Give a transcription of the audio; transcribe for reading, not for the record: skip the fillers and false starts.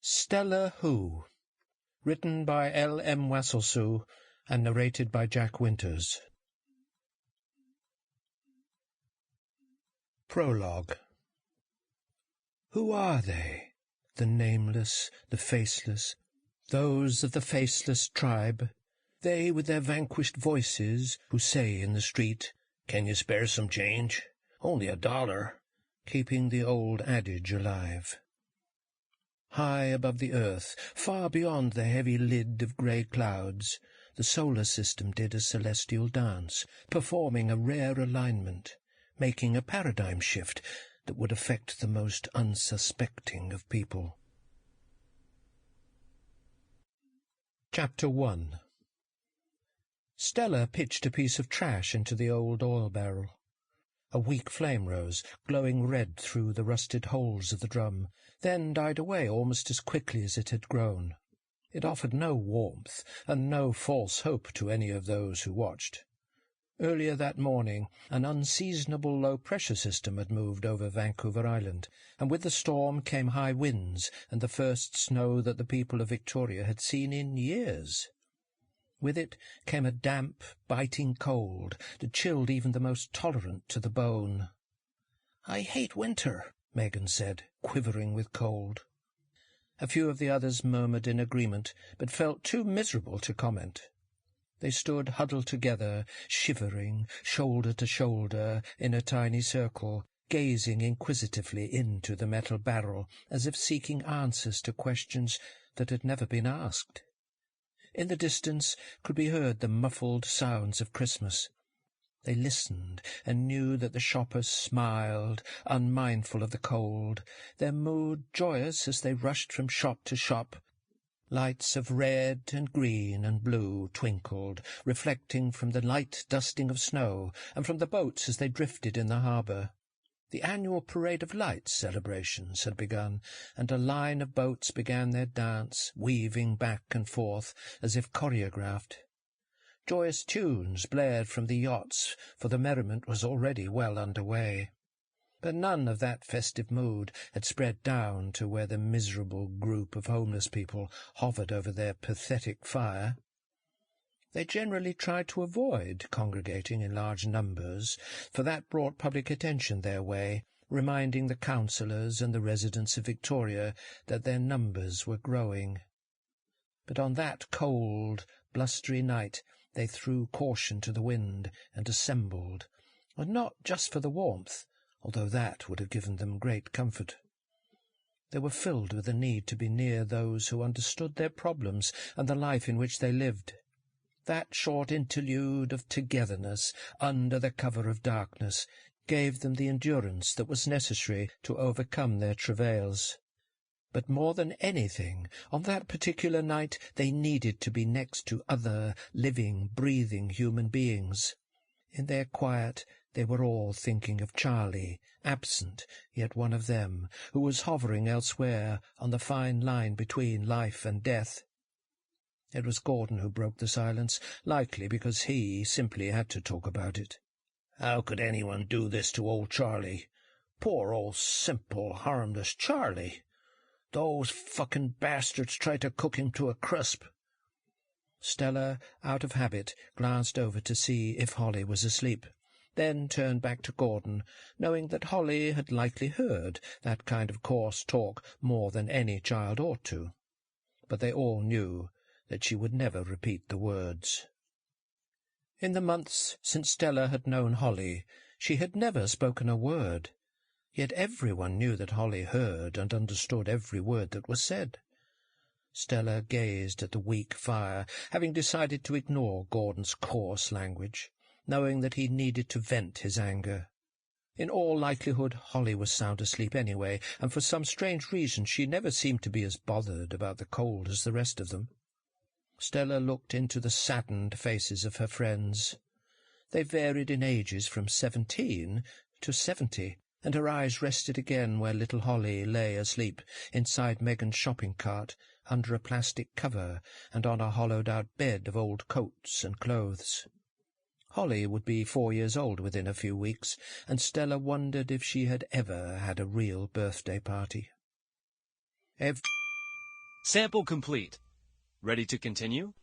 Stella Who, written by LM Wasylciw and narrated by Jack Wynters. Prologue. Who are they, the nameless, the faceless, those of the faceless tribe, they with their vanquished voices who say in the street, "Can you spare some change? Only $1," keeping the old adage alive. High above the earth, far beyond the heavy lid of grey clouds, the solar system did a celestial dance, performing a rare alignment, making a paradigm shift that would affect the most unsuspecting of people. Chapter 1. Stella pitched a piece of trash into the old oil barrel. A weak flame rose, glowing red through the rusted holes of the drum, then died away almost as quickly as it had grown. It offered no warmth, and no false hope to any of those who watched. Earlier that morning, an unseasonable low-pressure system had moved over Vancouver Island, and with the storm came high winds and the first snow that the people of Victoria had seen in years. With it came a damp, biting cold that chilled even the most tolerant to the bone. "I hate winter," Megan said, quivering with cold. A few of the others murmured in agreement, but felt too miserable to comment. They stood huddled together, shivering, shoulder to shoulder, in a tiny circle, gazing inquisitively into the metal barrel, as if seeking answers to questions that had never been asked. In the distance could be heard the muffled sounds of Christmas. They listened and knew that the shoppers smiled, unmindful of the cold, their mood joyous as they rushed from shop to shop. Lights of red and green and blue twinkled, reflecting from the light dusting of snow and from the boats as they drifted in the harbour. The annual Parade of Lights celebrations had begun, and a line of boats began their dance, weaving back and forth as if choreographed. Joyous tunes blared from the yachts, for the merriment was already well under way. But none of that festive mood had spread down to where the miserable group of homeless people hovered over their pathetic fire. They generally tried to avoid congregating in large numbers, for that brought public attention their way, reminding the councillors and the residents of Victoria that their numbers were growing. But on that cold, blustery night they threw caution to the wind and assembled, and not just for the warmth, although that would have given them great comfort. They were filled with a need to be near those who understood their problems and the life in which they lived. That short interlude of togetherness under the cover of darkness gave them the endurance that was necessary to overcome their travails. But more than anything, on that particular night they needed to be next to other, living, breathing human beings. In their quiet they were all thinking of Charlie, absent, yet one of them, who was hovering elsewhere on the fine line between life and death. It was Gordon who broke the silence, likely because he simply had to talk about it. "How could anyone do this to old Charlie? Poor old simple, harmless Charlie. Those fucking bastards tried to cook him to a crisp." Stella, out of habit, glanced over to see if Holly was asleep, then turned back to Gordon, knowing that Holly had likely heard that kind of coarse talk more than any child ought to. But they all knew that she would never repeat the words. In the months since Stella had known Holly, she had never spoken a word, yet everyone knew that Holly heard and understood every word that was said. Stella gazed at the weak fire, having decided to ignore Gordon's coarse language, knowing that he needed to vent his anger. In all likelihood Holly was sound asleep anyway, and for some strange reason she never seemed to be as bothered about the cold as the rest of them. Stella looked into the saddened faces of her friends. They varied in ages from 17 to 70, and her eyes rested again where little Holly lay asleep inside Megan's shopping cart, under a plastic cover, and on a hollowed-out bed of old coats and clothes. Holly would be 4 years old within a few weeks, and Stella wondered if she had ever had a real birthday party. Sample complete. Ready to continue?